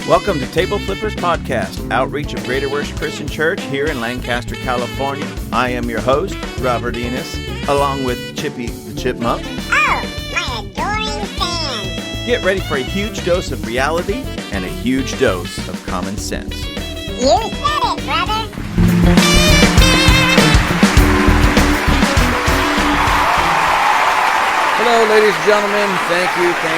Welcome to Table Flippers Podcast, outreach of Greater Worship Christian Church here in Lancaster, California. I am your host, Robert Enos, along with Chippy the Chipmunk. Oh, my adoring fans. Get ready for a huge dose of reality and a huge dose of common sense. You said it, brother. Hello, ladies and gentlemen. Thank you for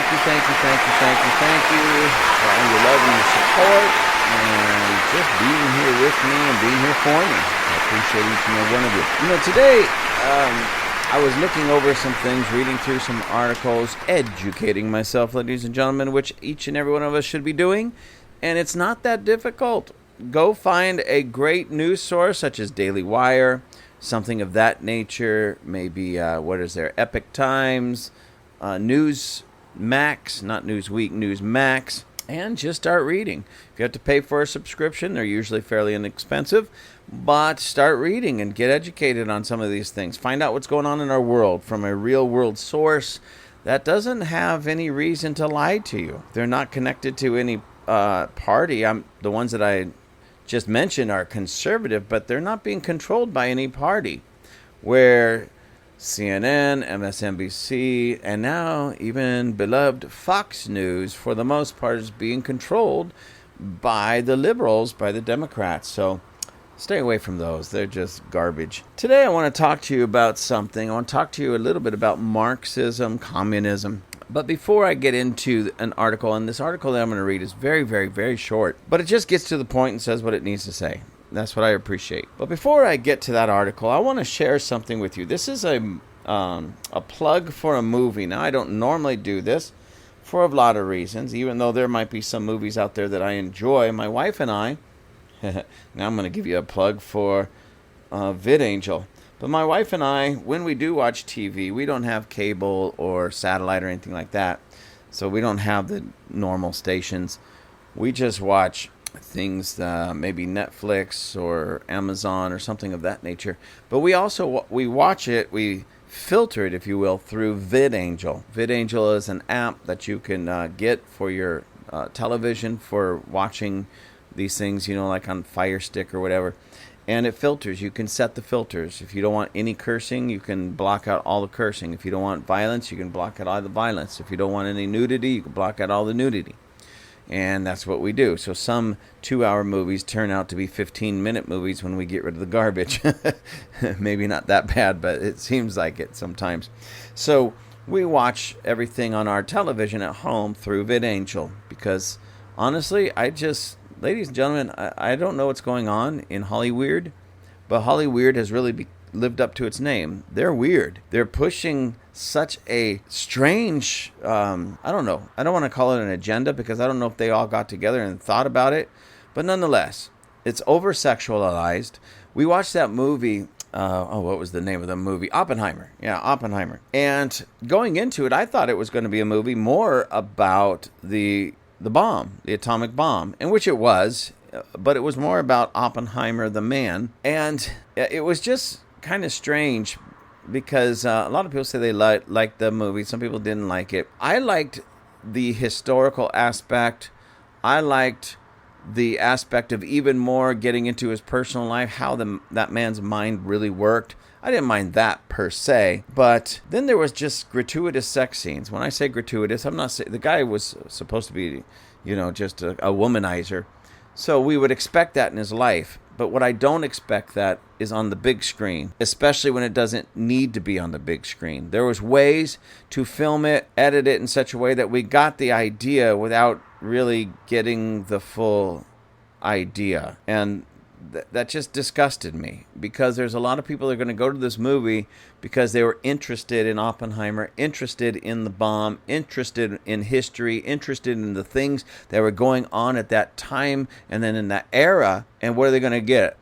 all your love and your support, and just being here with me and being here for me. I appreciate each and every one of you. You know, today, I was looking over some things, reading through some articles, educating myself, ladies and gentlemen, which each and every one of us should be doing, and it's not that difficult. Go find a great news source, such as Daily Wire, something of that nature, maybe, Epic Times, News Max, not Newsweek, News Max, and just start reading. If you have to pay for a subscription, they're usually fairly inexpensive, but start reading and get educated on some of these things. Find out what's going on in our world from a real world source that doesn't have any reason to lie to you. They're not connected to any party. The ones that I just mentioned are conservative, but they're not being controlled by any party, where CNN, MSNBC, and now even beloved Fox News, for the most part, is being controlled by the liberals, by the Democrats. So stay away from those. They're just garbage. Today I want to talk to you about something. I want to talk to you a little bit about Marxism, communism. But before I get into an article, and this article that I'm going to read is very, very, very short, but it just gets to the point and says what it needs to say. That's what I appreciate. But before I get to that article, I want to share something with you. This is a plug for a movie. Now, I don't normally do this for a lot of reasons, even though there might be some movies out there that I enjoy. My wife and I, now I'm going to give you a plug for VidAngel. But my wife and I, when we do watch TV, we don't have cable or satellite or anything like that. So we don't have the normal stations. We just watch things, maybe Netflix or Amazon or something of that nature. But we watch it, we filter it, if you will, through VidAngel. VidAngel is an app that you can get for your television for watching these things, like on Fire Stick or whatever. And it filters. You can set the filters. If you don't want any cursing, you can block out all the cursing. If you don't want violence, you can block out all the violence. If you don't want any nudity, you can block out all the nudity. And that's what we do. So some 2-hour movies turn out to be 15-minute movies when we get rid of the garbage. Maybe not that bad, but it seems like it sometimes. So we watch everything on our television at home through VidAngel because, honestly, ladies and gentlemen, I don't know what's going on in Hollyweird, but Hollyweird has really lived up to its name. They're weird. They're pushing such a strange, I don't know. I don't want to call it an agenda because I don't know if they all got together and thought about it. But nonetheless, it's over-sexualized. We watched that movie. What was the name of the movie? Oppenheimer. Yeah, Oppenheimer. And going into it, I thought it was going to be a movie more about the bomb, the atomic bomb, in which it was, but it was more about Oppenheimer, the man. And it was just kind of strange because a lot of people say they liked the movie. Some people didn't like it. I liked the historical aspect. I liked the aspect of even more getting into his personal life, how that man's mind really worked. I didn't mind that per se, but then there was just gratuitous sex scenes. When I say gratuitous, I'm not saying the guy was supposed to be, just a womanizer. So we would expect that in his life. But what I don't expect that is on the big screen, especially when it doesn't need to be on the big screen. There was ways to film it, edit it in such a way that we got the idea without really getting the full idea. And that just disgusted me because there's a lot of people that are going to go to this movie because they were interested in Oppenheimer, interested in the bomb, interested in history, interested in the things that were going on at that time and then in that era. And what are they going to get?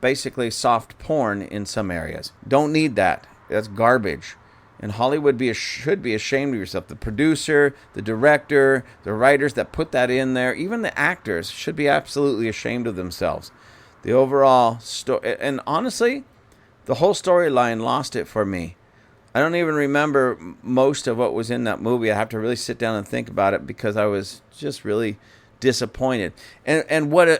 Basically soft porn in some areas. Don't need that. That's garbage. And Hollywood should be ashamed of yourself. The producer, the director, the writers that put that in there, even the actors should be absolutely ashamed of themselves. The overall story, and honestly, the whole storyline lost it for me. I don't even remember most of what was in that movie. I have to really sit down and think about it because I was just really disappointed. And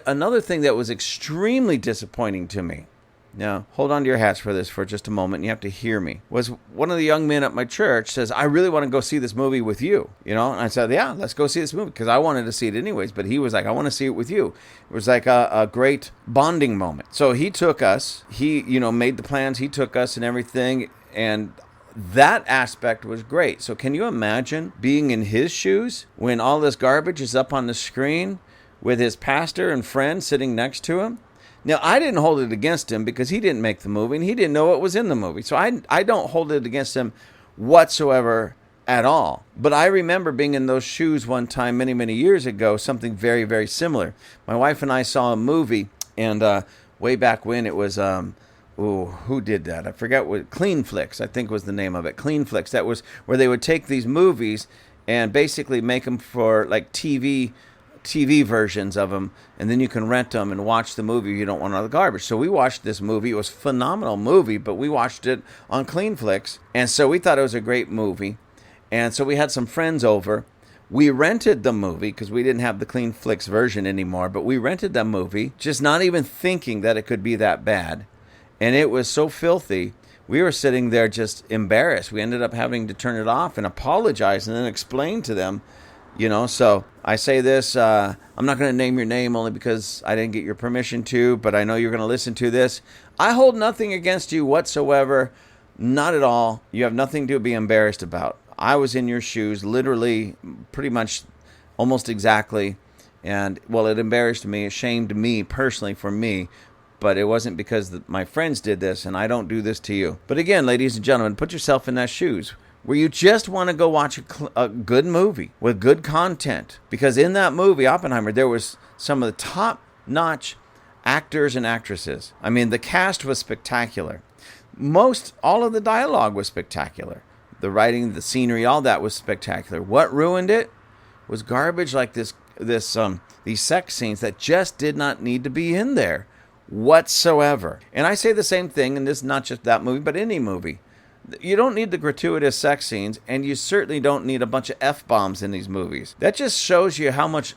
another thing that was extremely disappointing to me, now hold on to your hats for this for just a moment, and you have to hear me, was one of the young men at my church says, I really want to go see this movie with you. And I said, yeah, let's go see this movie, because I wanted to see it anyways, but he was like, I want to see it with you. It was like a great bonding moment. So he took us, he made the plans, he took us and everything, and that aspect was great. So can you imagine being in his shoes when all this garbage is up on the screen with his pastor and friend sitting next to him? Now, I didn't hold it against him because he didn't make the movie and he didn't know what was in the movie. So I don't hold it against him whatsoever at all. But I remember being in those shoes one time many, many years ago, something very, very similar. My wife and I saw a movie, and way back when it was... who did that? I forget what. Clean Flicks, I think was the name of it. Clean Flicks. That was where they would take these movies and basically make them for like TV versions of them, and then you can rent them and watch the movie. You don't want all the garbage. So we watched this movie. It was a phenomenal movie, but we watched it on Clean Flicks, and so we thought it was a great movie. And so we had some friends over. We rented the movie because we didn't have the Clean Flicks version anymore, but we rented the movie, just not even thinking that it could be that bad. And it was so filthy, we were sitting there just embarrassed. We ended up having to turn it off and apologize and then explain to them, So I say this, I'm not going to name your name only because I didn't get your permission to, but I know you're going to listen to this. I hold nothing against you whatsoever, not at all. You have nothing to be embarrassed about. I was in your shoes, literally, pretty much, almost exactly. And, well, it embarrassed me, it shamed me personally for me. But it wasn't because my friends did this, and I don't do this to you. But again, ladies and gentlemen, put yourself in that shoes where you just want to go watch a good movie with good content. Because in that movie, Oppenheimer, there was some of the top-notch actors and actresses. I mean, the cast was spectacular. All of the dialogue was spectacular. The writing, the scenery, all that was spectacular. What ruined it was garbage like these sex scenes that just did not need to be in there whatsoever. And I say the same thing, and this is not just that movie, but any movie. You don't need the gratuitous sex scenes, and you certainly don't need a bunch of F-bombs in these movies. That just shows you how much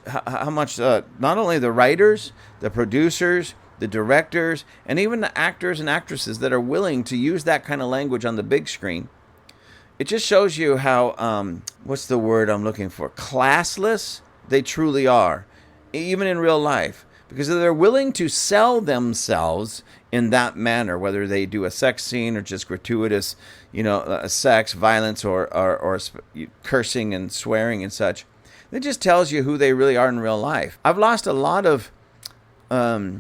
not only the writers, the producers, the directors, and even the actors and actresses that are willing to use that kind of language on the big screen. It just shows you how, what's the word I'm looking for? Classless they truly are, even in real life. Because they're willing to sell themselves in that manner, whether they do a sex scene or just gratuitous, sex, violence, or cursing and swearing and such. It just tells you who they really are in real life. I've lost a lot of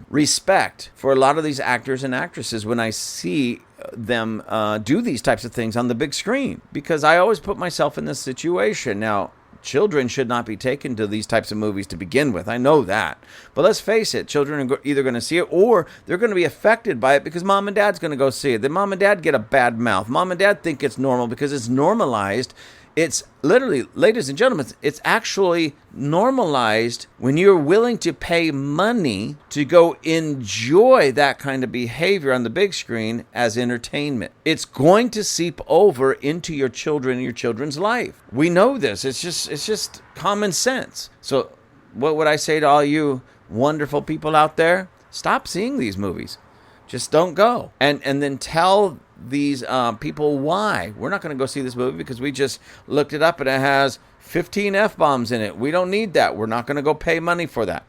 respect for a lot of these actors and actresses when I see them do these types of things on the big screen, because I always put myself in this situation. Now, children should not be taken to these types of movies to begin with. I know that. But let's face it, children are either going to see it or they're going to be affected by it because mom and dad's going to go see it. Then mom and dad get a bad mouth. Mom and dad think it's normal because it's normalized. It's literally, ladies and gentlemen, it's actually normalized when you're willing to pay money to go enjoy that kind of behavior on the big screen as entertainment. It's going to seep over into your children and your children's life. We know this. It's just common sense. So what would I say to all you wonderful people out there? Stop seeing these movies. Just don't go. And then tell these people why. We're not going to go see this movie because we just looked it up and it has 15 F-bombs in it. We don't need that. We're not going to go pay money for that.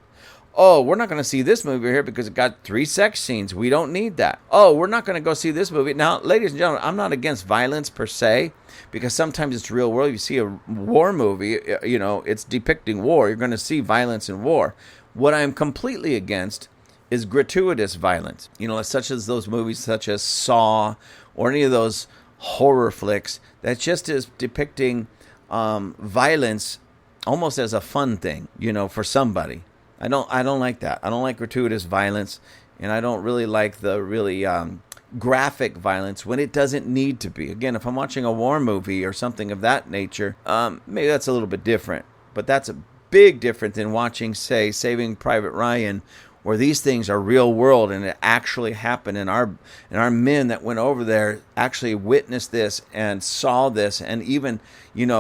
Oh, we're not going to see this movie here because it got 3 sex scenes. We don't need that. Oh, we're not going to go see this movie. Now, ladies and gentlemen, I'm not against violence per se, because sometimes it's real world. You see a war movie, it's depicting war. You're going to see violence in war. What I'm completely against is gratuitous violence. Such as those movies such as Saw or any of those horror flicks that just is depicting violence almost as a fun thing, for somebody. I don't like that. I don't like gratuitous violence, and I don't really like the really graphic violence when it doesn't need to be. Again, if I'm watching a war movie or something of that nature, maybe that's a little bit different. But that's a big difference than watching, say, Saving Private Ryan, where these things are real world and it actually happened, and our men that went over there actually witnessed this and saw this, and even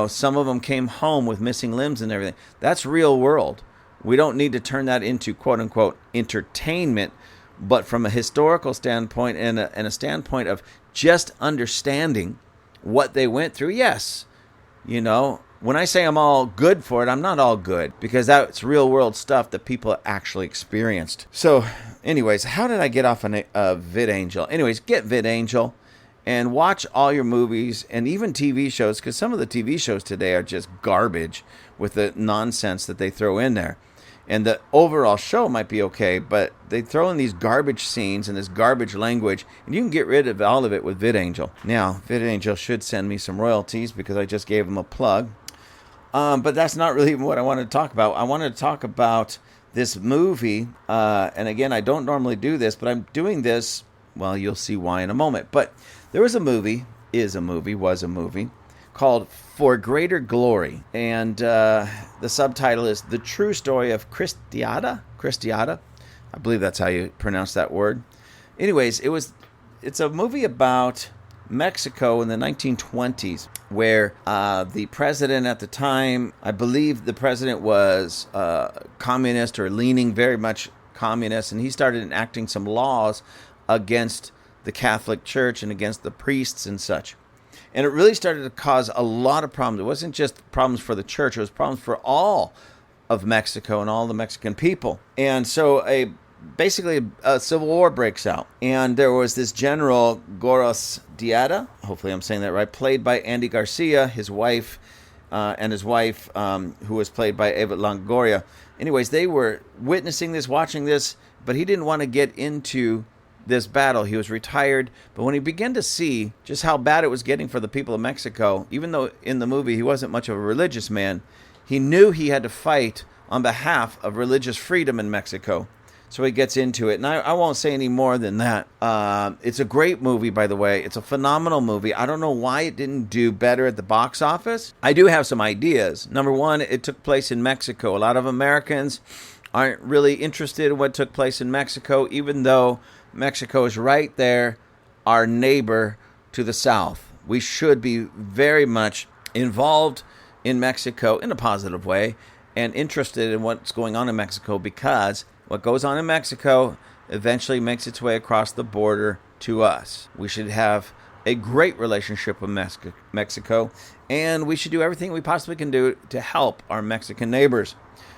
some of them came home with missing limbs and everything. That's real world. We don't need to turn that into quote-unquote entertainment, but from a historical standpoint and a standpoint of just understanding what they went through. Yes, when I say I'm all good for it, I'm not all good, because that's real world stuff that people actually experienced. So anyways, how did I get off on VidAngel? Anyways, get VidAngel and watch all your movies and even TV shows, because some of the TV shows today are just garbage with the nonsense that they throw in there. And the overall show might be okay, but they throw in these garbage scenes and this garbage language, and you can get rid of all of it with VidAngel. Now, VidAngel should send me some royalties because I just gave them a plug. But that's not really what I wanted to talk about. I wanted to talk about this movie. And again, I don't normally do this, but I'm doing this. Well, you'll see why in a moment. But there was a movie called For Greater Glory. And the subtitle is The True Story of Cristiada. I believe that's how you pronounce that word. Anyways, it's a movie about Mexico in the 1920s, where the president at the time, I believe the president was communist or leaning very much communist, and he started enacting some laws against the Catholic Church and against the priests and such. And it really started to cause a lot of problems. It wasn't just problems for the church, it was problems for all of Mexico and all the Mexican people. And so basically a civil war breaks out. And there was this general, Goros Diada, hopefully I'm saying that right, played by Andy Garcia, his wife, who was played by Eva Longoria. Anyways, they were witnessing this, watching this, but he didn't want to get into this battle. He was retired, but when he began to see just how bad it was getting for the people of Mexico, even though in the movie he wasn't much of a religious man, he knew he had to fight on behalf of religious freedom in Mexico. So he gets into it, and I won't say any more than that. It's a great movie, by the way. It's a phenomenal movie. I don't know why it didn't do better at the box office. I do have some ideas. Number one, it took place in Mexico. A lot of Americans aren't really interested in what took place in Mexico, even though Mexico is right there, our neighbor to the south. We should be very much involved in Mexico in a positive way and interested in what's going on in Mexico, because what goes on in Mexico eventually makes its way across the border to us. We should have a great relationship with Mexico, and we should do everything we possibly can do to help our Mexican neighbors.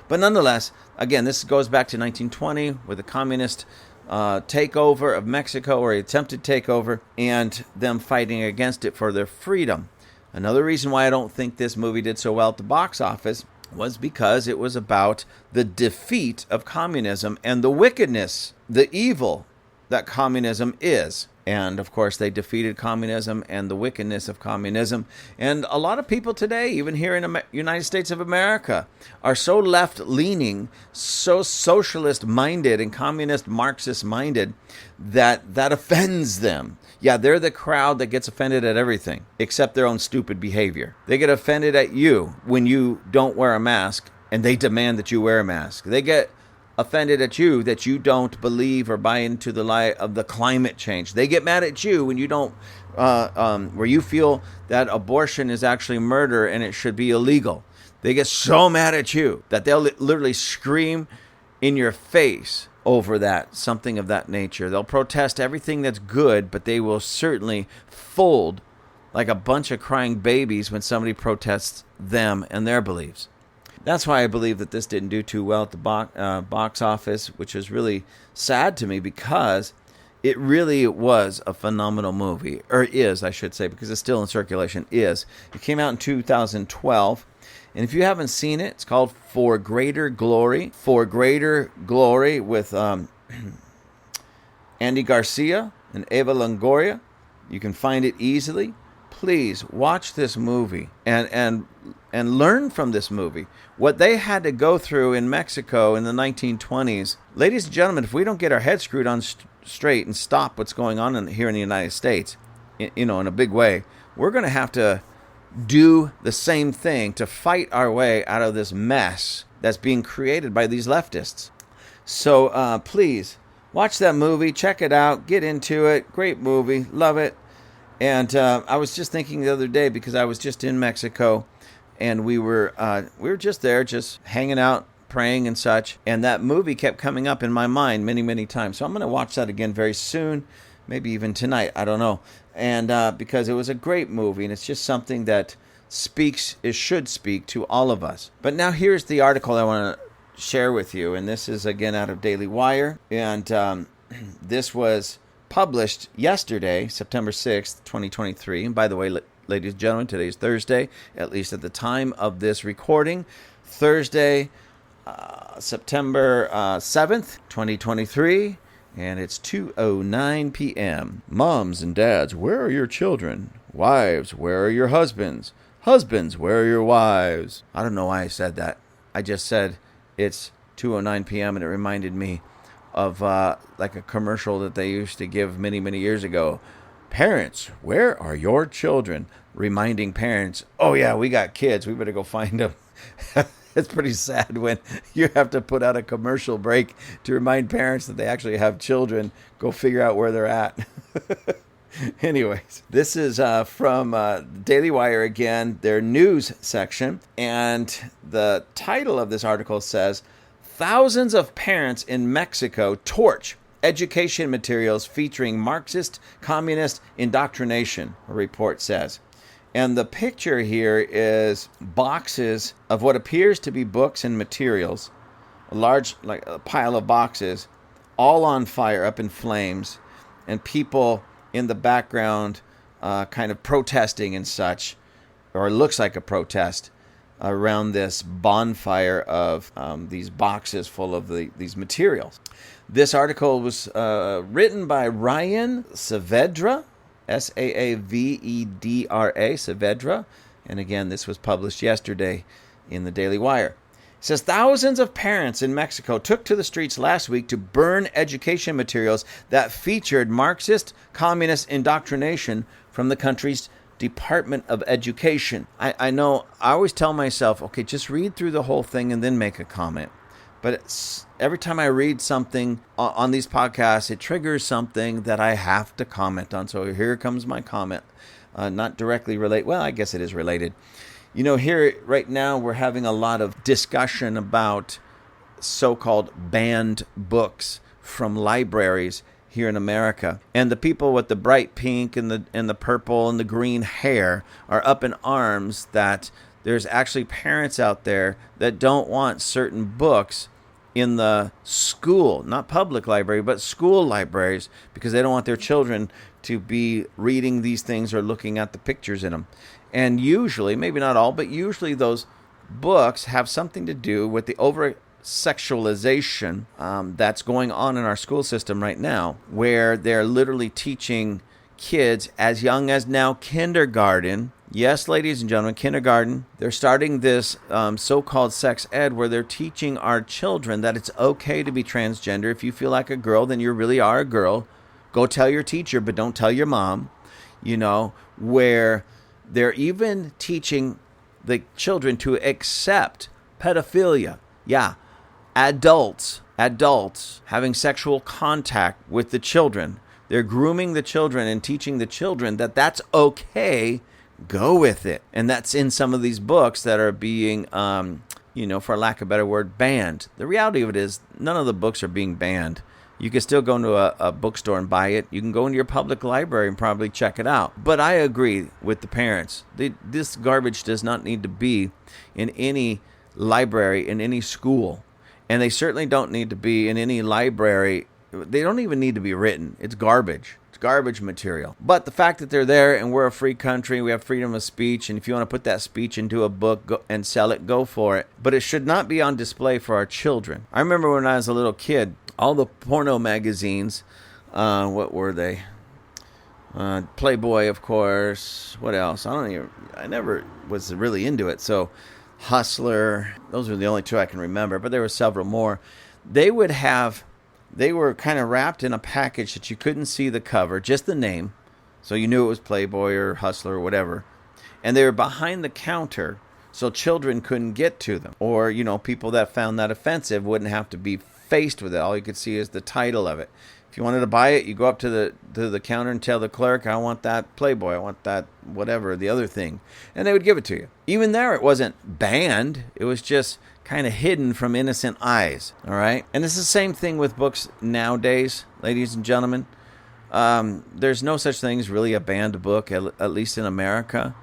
But nonetheless, again, this goes back to 1920 with the communist takeover of Mexico, or attempted takeover, and them fighting against it for their freedom. Another reason why I don't think this movie did so well at the box office was because it was about the defeat of communism and the wickedness, the evil that communism is. And of course, they defeated communism and the wickedness of communism. And a lot of people today, even here in the United States of America, are so left-leaning, so socialist-minded and communist Marxist-minded that offends them. Yeah, they're the crowd that gets offended at everything except their own stupid behavior. They get offended at you when you don't wear a mask, and they demand that you wear a mask. They get offended at you that you don't believe or buy into the lie of the climate change. They get mad at you when you don't, where you feel that abortion is actually murder and it should be illegal. They get so mad at you that they'll literally scream in your face over that, something of that nature. They'll protest everything that's good, but they will certainly fold like a bunch of crying babies when somebody protests them and their beliefs. That's why I believe that this didn't do too well at the box office, which is really sad to me, because it really was a phenomenal movie, or is, I should say, because it's still in circulation, is. It came out in 2012, and if you haven't seen it, it's called For Greater Glory. For Greater Glory with Andy Garcia and Eva Longoria. You can find it easily. Please watch this movie and learn from this movie what they had to go through in Mexico in the 1920s. Ladies and gentlemen, if we don't get our heads screwed on straight and stop what's going on here in the United States, in a big way, we're going to have to do the same thing to fight our way out of this mess that's being created by these leftists. So please watch that movie, check it out, get into it. Great movie, love it. And I was just thinking the other day, because I was just in Mexico, and we were just there, just hanging out, praying and such. And that movie kept coming up in my mind many, many times. So I'm going to watch that again very soon, maybe even tonight. I don't know. And because it was a great movie, and it's just something that should speak to all of us. But now here's the article I want to share with you. And this is again out of Daily Wire. And this was published yesterday, September 6th, 2023. And by the way, ladies and gentlemen, today is Thursday, at least at the time of this recording. Thursday, September 7th, 2023, and it's 2:09 p.m. Moms and dads, where are your children? Wives, where are your husbands? Husbands, where are your wives? I don't know why I said that. I just said it's 2:09 p.m. and it reminded me of like a commercial that they used to give many, many years ago. Parents, where are your children? Reminding parents, oh yeah, we got kids. We better go find them. It's pretty sad when you have to put out a commercial break to remind parents that they actually have children. Go figure out where they're at. Anyways, this is from Daily Wire again, their news section. And the title of this article says, thousands of parents in Mexico torch education materials featuring Marxist communist indoctrination, a report says. And the picture here is boxes of what appears to be books and materials, a large, like a pile of boxes, all on fire, up in flames, and people in the background kind of protesting and such, or it looks like a protest around this bonfire of these boxes full of these materials. This article was written by Ryan Saavedra, Saavedra, Saavedra. And again, this was published yesterday in the Daily Wire. It says thousands of parents in Mexico took to the streets last week to burn education materials that featured Marxist communist indoctrination from the country's Department of Education. I know, I always tell myself, okay, just read through the whole thing and then make a comment. But every time I read something on these podcasts, it triggers something that I have to comment on. So here comes my comment. Not directly related. Well, I guess it is related. You know, here right now we're having a lot of discussion about so-called banned books from libraries here in America. And the people with the bright pink and the purple and the green hair are up in arms that there's actually parents out there that don't want certain books in the school, not public library, but school libraries, because they don't want their children to be reading these things or looking at the pictures in them. And usually, maybe not all, but usually those books have something to do with the over-sexualization that's going on in our school system right now, where they're literally teaching kids as young as now kindergarten. Yes, ladies and gentlemen, kindergarten. They're starting this so-called sex ed where they're teaching our children that it's okay to be transgender. If you feel like a girl, then you really are a girl. Go tell your teacher, but don't tell your mom. You know, where they're even teaching the children to accept pedophilia. Yeah, adults having sexual contact with the children. They're grooming the children and teaching the children that that's okay. Go with it. And that's in some of these books that are being, for lack of a better word, banned. The reality of it is none of the books are being banned. You can still go into a bookstore and buy it. You can go into your public library and probably check it out. But I agree with the parents. This garbage does not need to be in any library, in any school. And they certainly don't need to be in any library. They don't even need to be written. It's garbage. It's garbage material. But the fact that they're there and we're a free country, we have freedom of speech, and if you want to put that speech into a book and sell it, go for it. But it should not be on display for our children. I remember when I was a little kid, all the porno magazines, what were they? Playboy, of course. What else? I never was really into it. So Hustler, those were the only two I can remember, but there were several more. They were kind of wrapped in a package that you couldn't see the cover, just the name. So you knew it was Playboy or Hustler or whatever. And they were behind the counter so children couldn't get to them. Or, people that found that offensive wouldn't have to be faced with it. All you could see is the title of it. If you wanted to buy it, you go up to the counter and tell the clerk, I want that Playboy, I want that whatever, the other thing. And they would give it to you. Even there, it wasn't banned. It was just kind of hidden from innocent eyes, all right? And it's the same thing with books nowadays, ladies and gentlemen. There's no such thing as really a banned book, at least in America.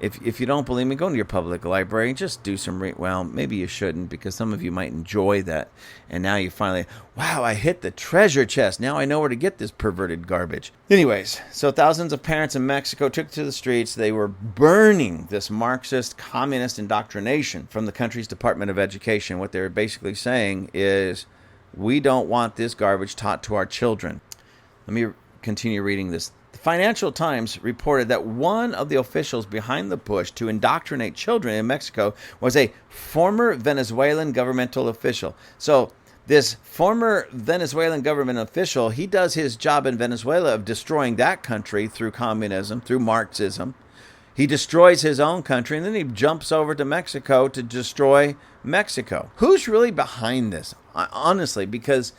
If you don't believe me, go to your public library and just do some well, maybe you shouldn't, because some of you might enjoy that. And now you finally, wow, I hit the treasure chest. Now I know where to get this perverted garbage. Anyways, so thousands of parents in Mexico took to the streets. They were burning this Marxist communist indoctrination from the country's Department of Education. What they're basically saying is, we don't want this garbage taught to our children. Let me continue reading this. The Financial Times reported that one of the officials behind the push to indoctrinate children in Mexico was a former Venezuelan governmental official. So this former Venezuelan government official, he does his job in Venezuela of destroying that country through communism, through Marxism. He destroys his own country, and then he jumps over to Mexico to destroy Mexico. Who's really behind this? Honestly, because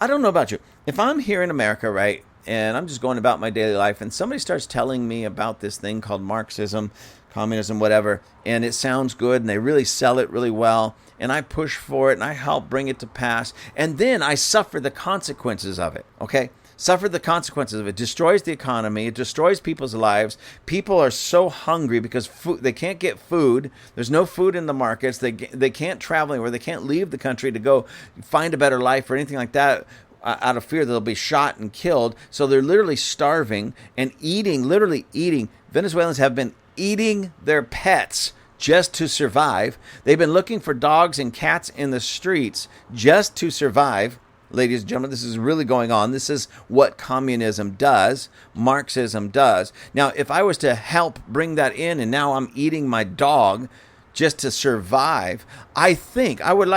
I don't know about you. If I'm here in America, right, and I'm just going about my daily life, and somebody starts telling me about this thing called Marxism, communism, whatever, and it sounds good, and they really sell it really well, and I push for it, and I help bring it to pass, and then I suffer the consequences of it, okay? Suffer the consequences of it. Destroys the economy. It destroys people's lives. People are so hungry because they can't get food. There's no food in the markets. They can't travel anywhere. They can't leave the country to go find a better life or anything like that, out of fear that they'll be shot and killed. So they're literally starving and literally eating. Venezuelans have been eating their pets just to survive. They've been looking for dogs and cats in the streets just to survive. Ladies and gentlemen, this is really going on. This is what communism does, Marxism does. Now, if I was to help bring that in and now I'm eating my dog just to survive, I think I would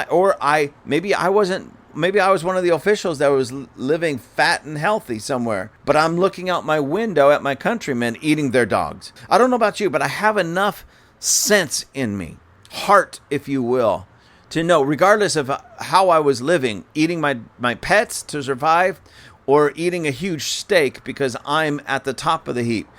maybe I was one of the officials that was living fat and healthy somewhere, but I'm looking out my window at my countrymen eating their dogs. I don't know about you, but I have enough sense in me, heart, if you will, to know, regardless of how I was living, eating my pets to survive or eating a huge steak because I'm at the top of the heap,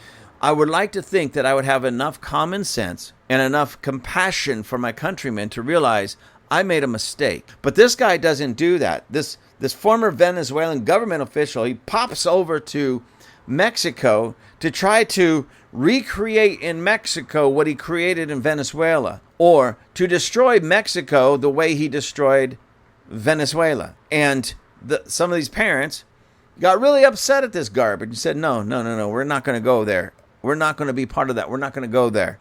I would like to think that I would have enough common sense and enough compassion for my countrymen to realize I made a mistake. But this guy doesn't do that. This former Venezuelan government official, he pops over to Mexico to try to recreate in Mexico what he created in Venezuela, or to destroy Mexico the way he destroyed Venezuela. And some of these parents got really upset at this garbage and said, no, we're not going to go there. We're not going to be part of that. We're not going to go there.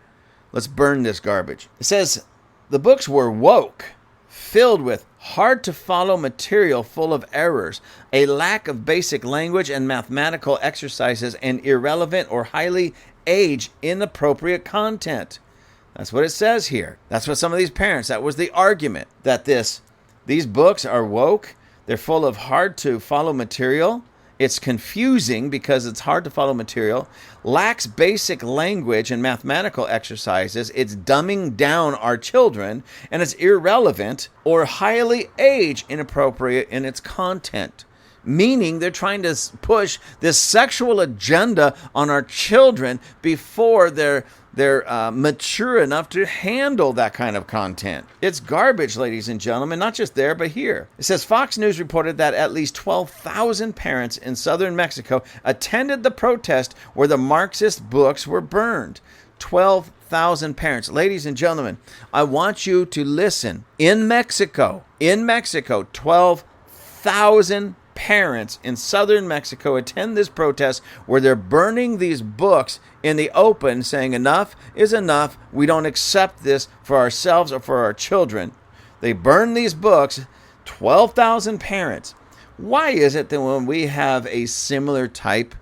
Let's burn this garbage. It says the books were woke, filled with hard-to-follow material full of errors, a lack of basic language and mathematical exercises, and irrelevant or highly age-inappropriate content. That's what it says here. That's what some of these parents, that was the argument, that these books are woke, they're full of hard-to-follow material, it's confusing because it's hard to follow material, lacks basic language and mathematical exercises, it's dumbing down our children, and it's irrelevant or highly age inappropriate in its content. Meaning they're trying to push this sexual agenda on our children before they're mature enough to handle that kind of content. It's garbage, ladies and gentlemen, not just there, but here. It says Fox News reported that at least 12,000 parents in southern Mexico attended the protest where the Marxist books were burned. 12,000 parents. Ladies and gentlemen, I want you to listen. In Mexico, 12,000 parents in southern Mexico attend this protest where they're burning these books in the open, saying enough is enough. We don't accept this for ourselves or for our children. They burn these books, 12,000 parents. Why is it that when we have a similar type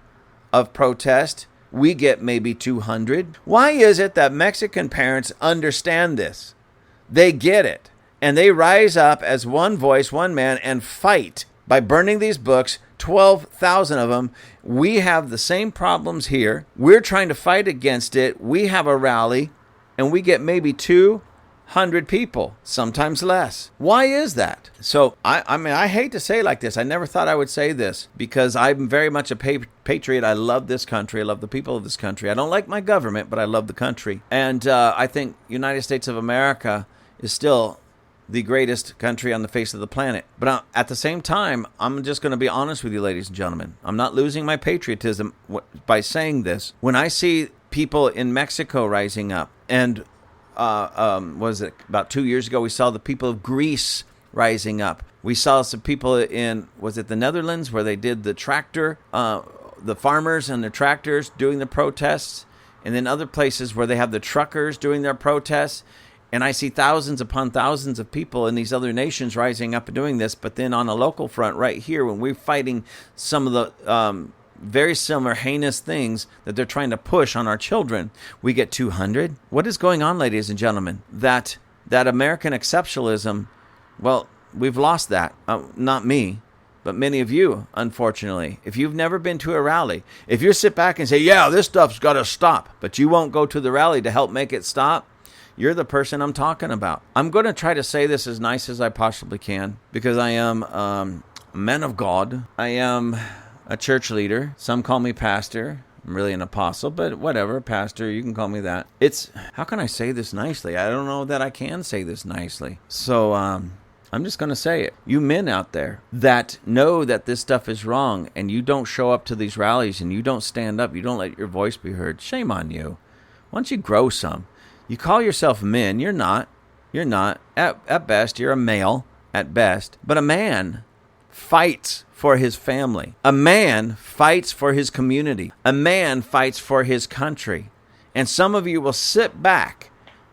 of protest, we get maybe 200? Why is it that Mexican parents understand this? They get it, and they rise up as one voice, one man, and fight. By burning these books, 12,000 of them, we have the same problems here. We're trying to fight against it. We have a rally, and we get maybe 200 people, sometimes less. Why is that? So, I hate to say it like this. I never thought I would say this because I'm very much a patriot. I love this country. I love the people of this country. I don't like my government, but I love the country. And I think United States of America is still the greatest country on the face of the planet. But at the same time, I'm just going to be honest with you, ladies and gentlemen. I'm not losing my patriotism by saying this. When I see people in Mexico rising up, and was it about 2 years ago, we saw the people of Greece rising up. We saw some people in, was it the Netherlands, where they did the tractor, the farmers and the tractors doing the protests, and then other places where they have the truckers doing their protests. And I see thousands upon thousands of people in these other nations rising up and doing this. But then on a local front right here, when we're fighting some of the very similar heinous things that they're trying to push on our children, we get 200. What is going on, ladies and gentlemen? That American exceptionalism, well, we've lost that. Not me, but many of you, unfortunately. If you've never been to a rally, if you sit back and say, yeah, this stuff's got to stop, but you won't go to the rally to help make it stop, you're the person I'm talking about. I'm going to try to say this as nice as I possibly can, because I am a man of God. I am a church leader. Some call me pastor. I'm really an apostle, but whatever, pastor, you can call me that. How can I say this nicely? I don't know that I can say this nicely. So I'm just going to say it. You men out there that know that this stuff is wrong, and you don't show up to these rallies, and you don't stand up, you don't let your voice be heard, shame on you. Why don't you grow some? You call yourself men. You're not. You're not. At best, you're a male at best. But a man fights for his family. A man fights for his community. A man fights for his country. And some of you will sit back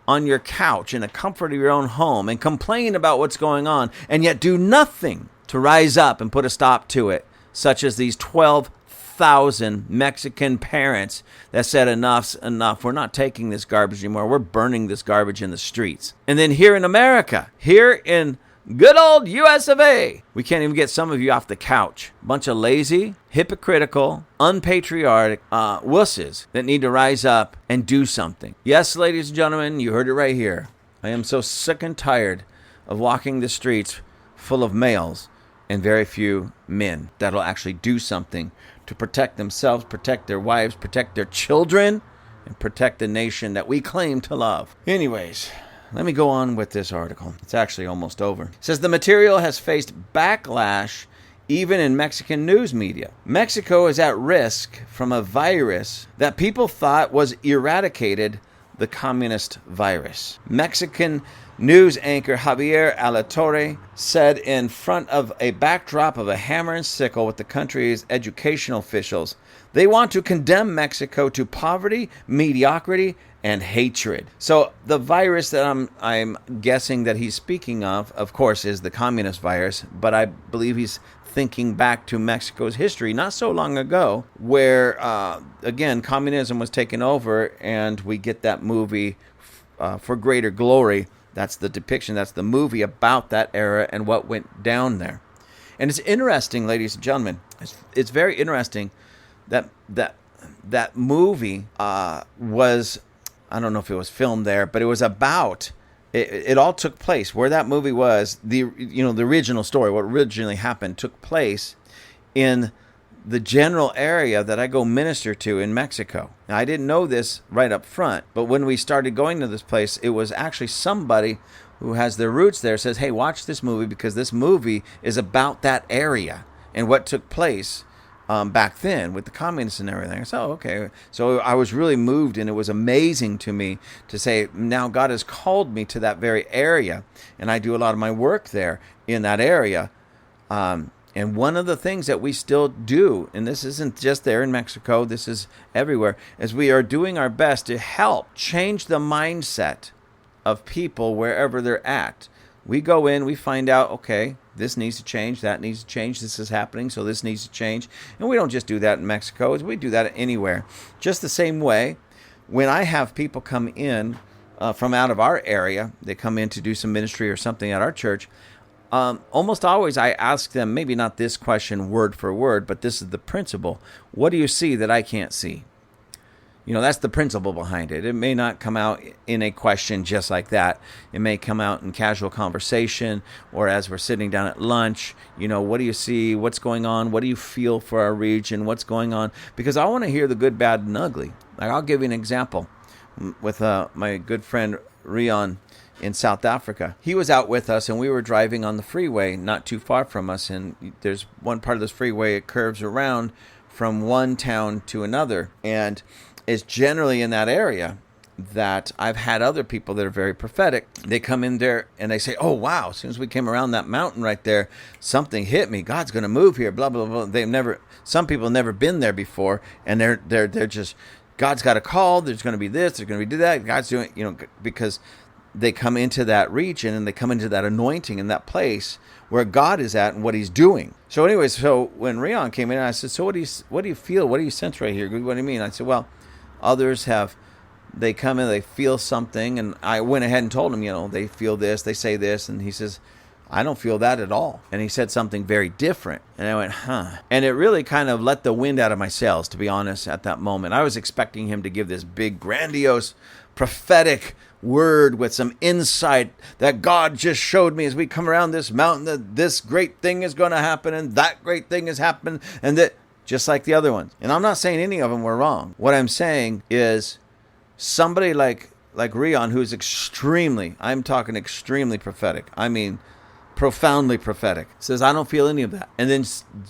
on your couch in the comfort of your own home and complain about what's going on, and yet do nothing to rise up and put a stop to it, such as these 12,000 Mexican parents that said enough's enough. We're not taking this garbage anymore. We're burning this garbage in the streets. And then here in America, here in good old US of A, we can't even get some of you off the couch. Bunch of lazy, hypocritical, unpatriotic wusses that need to rise up and do something. Yes, ladies and gentlemen, you heard it right here. I am so sick and tired of walking the streets full of males and very few men that'll actually do something to protect themselves, protect their wives, protect their children, and protect the nation that we claim to love. Anyways, let me go on with this article. It's actually almost over. It says the material has faced backlash even in Mexican news media. Mexico is at risk from a virus that people thought was eradicated, the communist virus. Mexican news anchor Javier Alatorre said in front of a backdrop of a hammer and sickle with the country's educational officials, they want to condemn Mexico to poverty, mediocrity, and hatred. So the virus that I'm guessing that he's speaking of course, is the communist virus, but I believe he's thinking back to Mexico's history not so long ago, where, again, communism was taken over, and we get that movie, For Greater Glory. That's the depiction, that's the movie about that era and what went down there. And it's interesting, ladies and gentlemen, it's very interesting that movie was, I don't know if it was filmed there, but it was about, it all took place where that movie was, the original story, what originally happened, took place in the general area that I go minister to in Mexico. Now, I didn't know this right up front, but when we started going to this place, it was actually somebody who has their roots there says, hey, watch this movie because this movie is about that area and what took place back then with the communists and everything. So, okay. So I was really moved, and it was amazing to me to say, now God has called me to that very area, and I do a lot of my work there in that area. And one of the things that we still do, and this isn't just there in Mexico, this is everywhere, is we are doing our best to help change the mindset of people wherever they're at. We go in, we find out, okay, this needs to change, that needs to change, this is happening, so this needs to change. And we don't just do that in Mexico, we do that anywhere. Just the same way, when I have people come in from out of our area, they come in to do some ministry or something at our church, almost always I ask them, maybe not this question word for word, but this is the principle. What do you see that I can't see? That's the principle behind it. It may not come out in a question just like that. It may come out in casual conversation, or as we're sitting down at lunch, what do you see? What's going on? What do you feel for our region? What's going on? Because I want to hear the good, bad, and ugly. Like, I'll give you an example with my good friend Rion. in South Africa. He was out with us, and we were driving on the freeway not too far from us, and there's one part of this freeway, it curves around from one town to another, and it's generally in that area that I've had other people that are very prophetic. They come in there and they say, oh, wow, as soon as we came around that mountain right there, something hit me. God's going to move here, blah, blah, blah. Some people have never been there before, and they're just, God's got a call. There's going to be this, there's going to be that. God's doing, because they come into that region and they come into that anointing in that place where God is at and what he's doing. So anyways, when Rion came in, I said, so what do you feel? What do you sense right here? What do you mean? I said, well, others they come in, they feel something, and I went ahead and told him, they feel this, they say this, and he says, I don't feel that at all. And he said something very different, and I went, huh. And it really kind of let the wind out of my sails, to be honest, at that moment. I was expecting him to give this big, grandiose, prophetic word with some insight that God just showed me as we come around this mountain, that this great thing is going to happen, and that great thing has happened, and that, just like the other ones. And I'm not saying any of them were wrong. What I'm saying is, somebody like Rion, who's I'm talking extremely prophetic. I mean, profoundly prophetic, says, I don't feel any of that. And then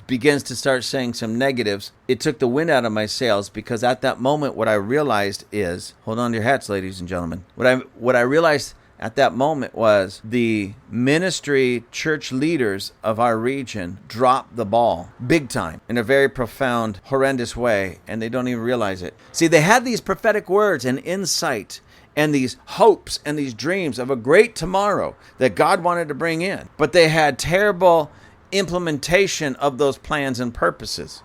begins to start saying some negatives. It took the wind out of my sails, because at that moment, what I realized is, hold on to your hats, ladies and gentlemen. What I realized at that moment was the ministry church leaders of our region dropped the ball big time in a very profound, horrendous way, and they don't even realize it. See, they had these prophetic words and insight and these hopes and these dreams of a great tomorrow that God wanted to bring in, but they had terrible implementation of those plans and purposes.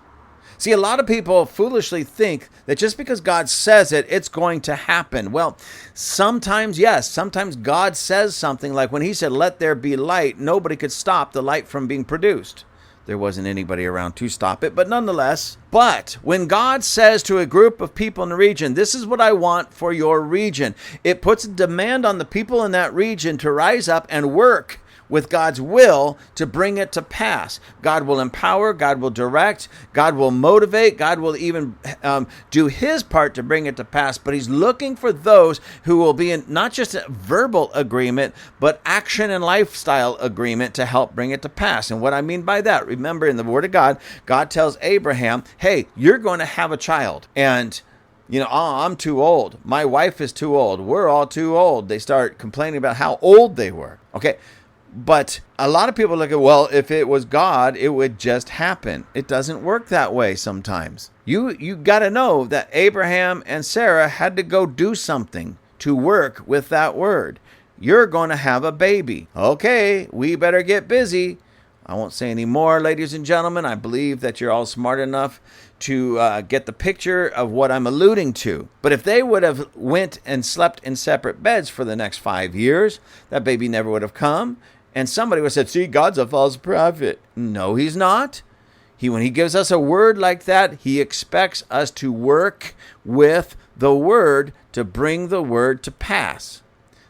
See, a lot of people foolishly think that just because God says it, it's going to happen. Well, sometimes, yes, sometimes God says something like when he said, let there be light, nobody could stop the light from being produced. There wasn't anybody around to stop it, but nonetheless. But when God says to a group of people in the region, this is what I want for your region, it puts a demand on the people in that region to rise up and work with God's will to bring it to pass. God will empower, God will direct, God will motivate, God will even do his part to bring it to pass. But he's looking for those who will be in not just a verbal agreement, but action and lifestyle agreement to help bring it to pass. And what I mean by that, remember in the Word of God, God tells Abraham, hey, you're going to have a child. And I'm too old. My wife is too old. We're all too old. They start complaining about how old they were. Okay. But a lot of people look at, well, if it was God, it would just happen. It doesn't work that way sometimes. You got to know that Abraham and Sarah had to go do something to work with that word. You're going to have a baby. Okay, we better get busy. I won't say any more, ladies and gentlemen. I believe that you're all smart enough to get the picture of what I'm alluding to. But if they would have went and slept in separate beds for the next 5 years, that baby never would have come. And somebody would have said, see, God's a false prophet. No, he's not. When he gives us a word like that, he expects us to work with the word to bring the word to pass.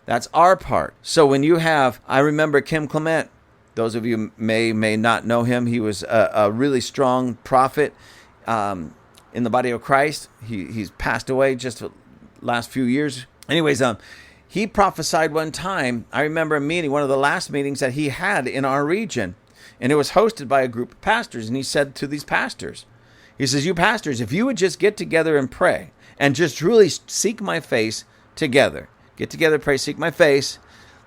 That's our part. So when I remember Kim Clement. Those of you may not know him. He was a really strong prophet in the body of Christ. He's passed away just the last few years. Anyways, he prophesied one time. I remember a meeting, one of the last meetings that he had in our region, and it was hosted by a group of pastors. And he said to these pastors, he says, you pastors, if you would just get together and pray and just truly seek my face together, get together, pray, seek my face,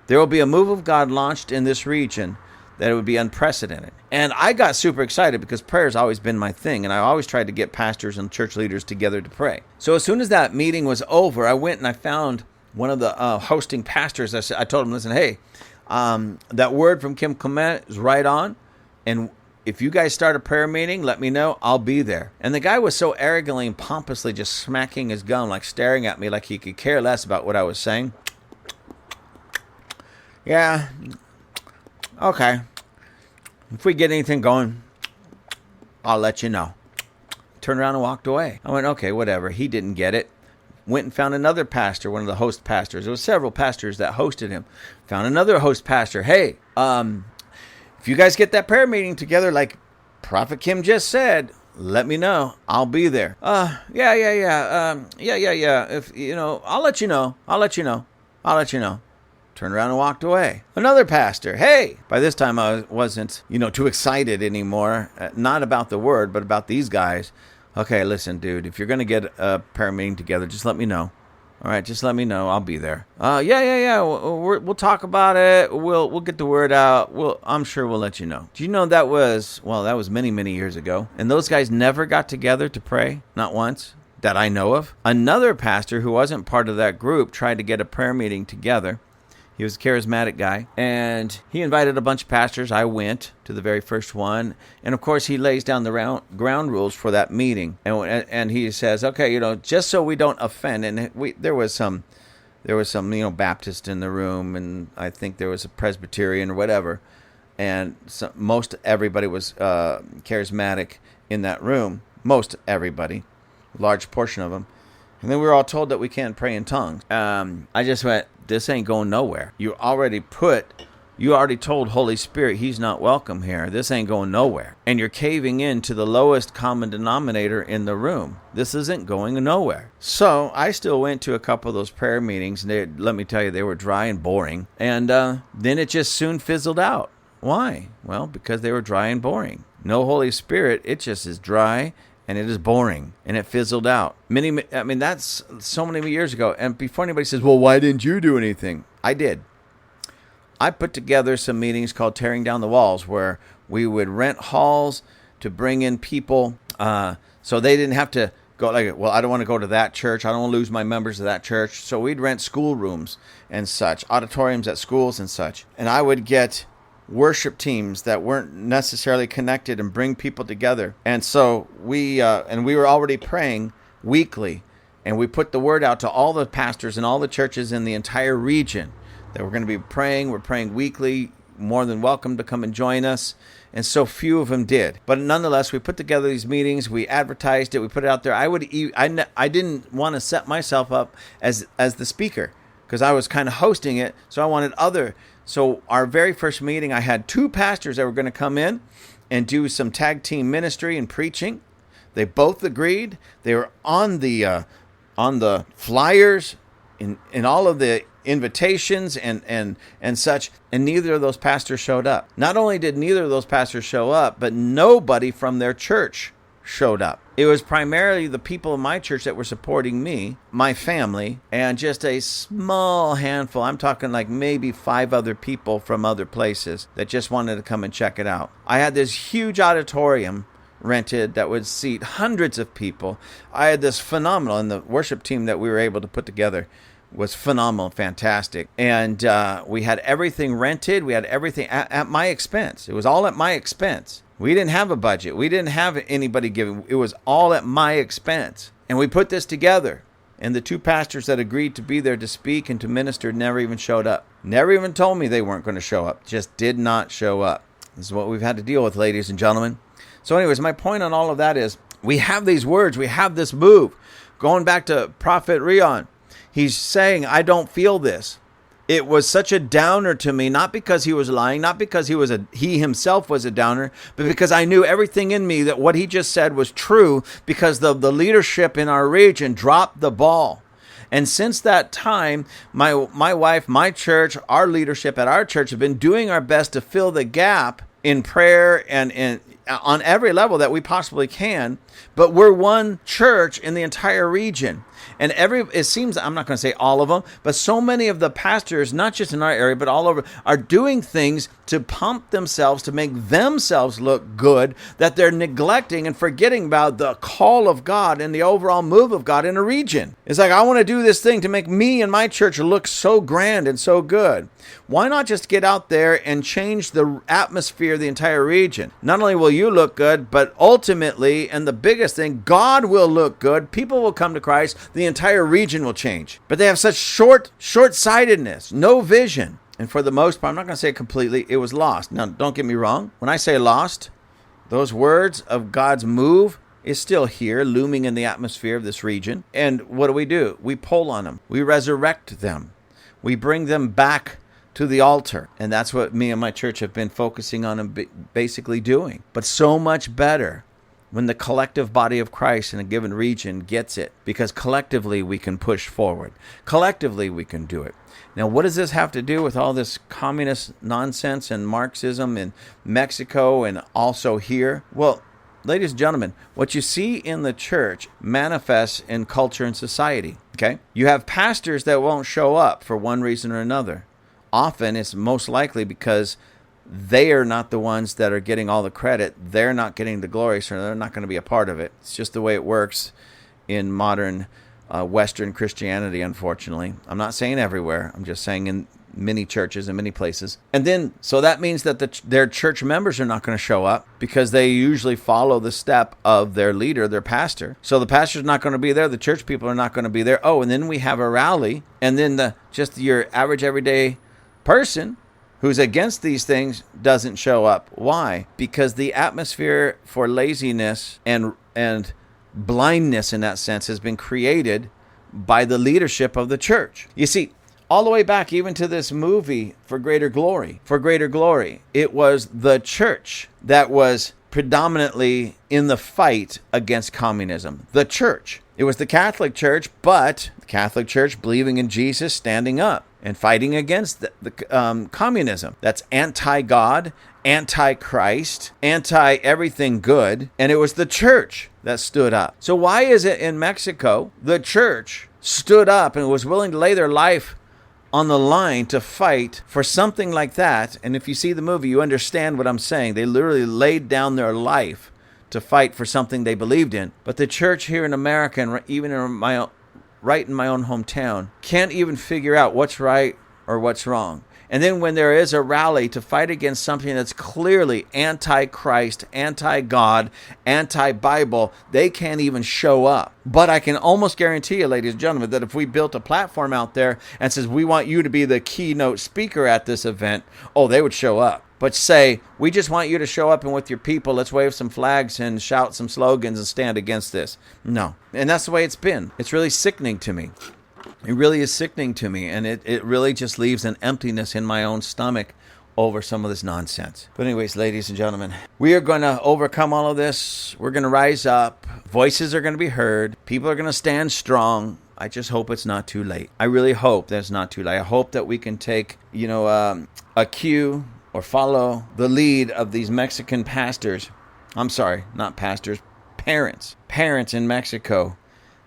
there will be a move of God launched in this region that it would be unprecedented. And I got super excited because prayer has always been my thing, and I always tried to get pastors and church leaders together to pray. So as soon as that meeting was over, I went and I found one of the hosting pastors. I told him, listen, hey, that word from Kim Clement is right on, and if you guys start a prayer meeting, let me know. I'll be there. And the guy was so arrogantly and pompously just smacking his gum, like staring at me like he could care less about what I was saying. Yeah, okay. If we get anything going, I'll let you know. Turned around and walked away. I went, okay, whatever. He didn't get it. Went and found another pastor, one of the host pastors. There was several pastors that hosted him. Found another host pastor. Hey, if you guys get that prayer meeting together, like Prophet Kim just said, let me know. I'll be there. Yeah. If I'll let you know. Turned around and walked away. Another pastor, hey! By this time I wasn't, too excited anymore. Not about the word, but about these guys. Okay, listen, dude, if you're going to get a prayer meeting together, just let me know. All right, just let me know. I'll be there. Yeah. We'll talk about it. We'll get the word out. I'm sure we'll let you know. Do you know that was many, many years ago. And those guys never got together to pray. Not once that I know of. Another pastor who wasn't part of that group tried to get a prayer meeting together. He was a charismatic guy, and he invited a bunch of pastors. I went to the very first one, and of course, he lays down the ground rules for that meeting. And he says, okay, just so we don't offend. And there was some Baptist in the room, and I think there was a Presbyterian or whatever, and most everybody was charismatic in that room. Most everybody, large portion of them. And then we were all told that we can't pray in tongues. I just went, this ain't going nowhere. You already told Holy Spirit he's not welcome here. This ain't going nowhere. And you're caving in to the lowest common denominator in the room. This isn't going nowhere. So I still went to a couple of those prayer meetings. And let me tell you, they were dry and boring. And then it just soon fizzled out. Why? Well, because they were dry and boring. No Holy Spirit. It just is dry. And it is boring, and it fizzled out. That's so many years ago. And before anybody says, well, why didn't you do anything? I did. I put together some meetings called Tearing Down the Walls, where we would rent halls to bring in people so they didn't have to go like, well, I don't want to go to that church. I don't want to lose my members of that church. So we'd rent school rooms and such, auditoriums at schools and such. And I would get worship teams that weren't necessarily connected and bring people together. And so we were already praying weekly, and we put the word out to all the pastors and all the churches in the entire region that we're going to be praying. We're praying weekly. More than welcome to come and join us. And so few of them did. But nonetheless, we put together these meetings. We advertised it. We put it out there. I didn't want to set myself up as the speaker, because I was kind of hosting it. So I wanted So our very first meeting, I had 2 pastors that were going to come in and do some tag team ministry and preaching. They both agreed. They were on the flyers, in all of the invitations and such, and neither of those pastors showed up. Not only did neither of those pastors show up, but nobody from their church showed up. It was primarily the people in my church that were supporting me, my family, and just a small handful. I'm talking like maybe 5 other people from other places that just wanted to come and check it out. I had this huge auditorium rented that would seat hundreds of people. I had this phenomenal, and the worship team that we were able to put together was phenomenal, fantastic. And we had everything rented. We had everything at my expense. It was all at my expense. We didn't have a budget. We didn't have anybody giving. It was all at my expense. And we put this together. And the 2 pastors that agreed to be there to speak and to minister never even showed up. Never even told me they weren't going to show up. Just did not show up. This is what we've had to deal with, ladies and gentlemen. So anyways, my point on all of that is we have these words. We have this move. Going back to Prophet Rion, he's saying, I don't feel this. It was such a downer to me, not because he was lying, not because he himself was a downer, but because I knew everything in me that what he just said was true, because the leadership in our region dropped the ball. And since that time, my wife, my church, our leadership at our church have been doing our best to fill the gap in prayer and on every level that we possibly can. But we're one church in the entire region. And it seems, I'm not going to say all of them, but so many of the pastors, not just in our area, but all over, are doing things to pump themselves, to make themselves look good, that they're neglecting and forgetting about the call of God and the overall move of God in a region. It's like, I want to do this thing to make me and my church look so grand and so good. Why not just get out there and change the atmosphere of the entire region? Not only will you look good, but ultimately, and the biggest thing, God will look good. People will come to Christ. The entire region will change. But they have such short-sightedness, no vision. And for the most part, I'm not going to say completely, it was lost. Now, don't get me wrong. When I say lost, those words of God's move is still here, looming in the atmosphere of this region. And what do? We pull on them. We resurrect them. We bring them back to the altar. And that's what me and my church have been focusing on and basically doing. But so much better when the collective body of Christ in a given region gets it, because collectively we can push forward. Collectively we can do it. Now, what does this have to do with all this communist nonsense and Marxism in Mexico and also here? Well, ladies and gentlemen, what you see in the church manifests in culture and society, okay? You have pastors that won't show up for one reason or another. Often it's most likely because they are not the ones that are getting all the credit. They're not getting the glory, so they're not going to be a part of it. It's just the way it works in modern Western Christianity, unfortunately. I'm not saying everywhere. I'm just saying in many churches and many places. And then, so that means that their church members are not going to show up because they usually follow the step of their leader, their pastor. So the pastor's not going to be there. The church people are not going to be there. Oh, and then we have a rally. And then just your average everyday person who's against these things doesn't show up. Why? Because the atmosphere for laziness and blindness in that sense has been created by the leadership of the church. You see, all the way back even to this movie, For Greater Glory, it was the church that was predominantly in the fight against communism. The church. It was the Catholic Church, but the Catholic Church believing in Jesus, standing up and fighting against the communism. That's anti-God, anti-Christ, anti-everything good. And it was the church that stood up. So why is it in Mexico the church stood up and was willing to lay their life on the line to fight for something like that? And if you see the movie, you understand what I'm saying. They literally laid down their life to fight for something they believed in. But the church here in America, and even in right in my own hometown, can't even figure out what's right or what's wrong. And then when there is a rally to fight against something that's clearly anti-Christ, anti-God, anti-Bible, they can't even show up. But I can almost guarantee you, ladies and gentlemen, that if we built a platform out there and says, we want you to be the keynote speaker at this event, oh, they would show up. But say, we just want you to show up and with your people, let's wave some flags and shout some slogans and stand against this. No. And that's the way it's been. It's really sickening to me. It really is sickening to me. And it really just leaves an emptiness in my own stomach over some of this nonsense. But anyways, ladies and gentlemen, we are going to overcome all of this. We're going to rise up. Voices are going to be heard. People are going to stand strong. I just hope it's not too late. I really hope that it's not too late. I hope that we can take, a cue or follow the lead of these Mexican pastors. I'm sorry, not pastors, parents. Parents in Mexico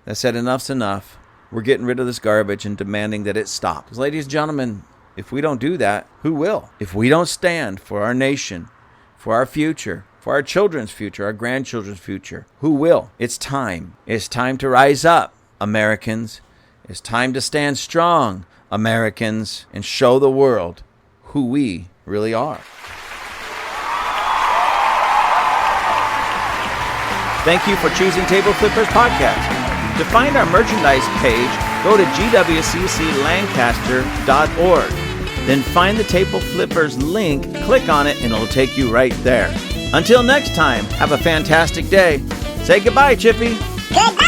that said enough's enough. We're getting rid of this garbage and demanding that it stop. Because, ladies and gentlemen, if we don't do that, who will? If we don't stand for our nation, for our future, for our children's future, our grandchildren's future, who will? It's time. It's time to rise up, Americans. It's time to stand strong, Americans, and show the world who we really are. Thank you for choosing Table Flippers Podcast. To find our merchandise page, go to gwcclancaster.org. Then find the Table Flippers link, click on it, and it'll take you right there. Until next time, have a fantastic day. Say goodbye, Chippy. Goodbye.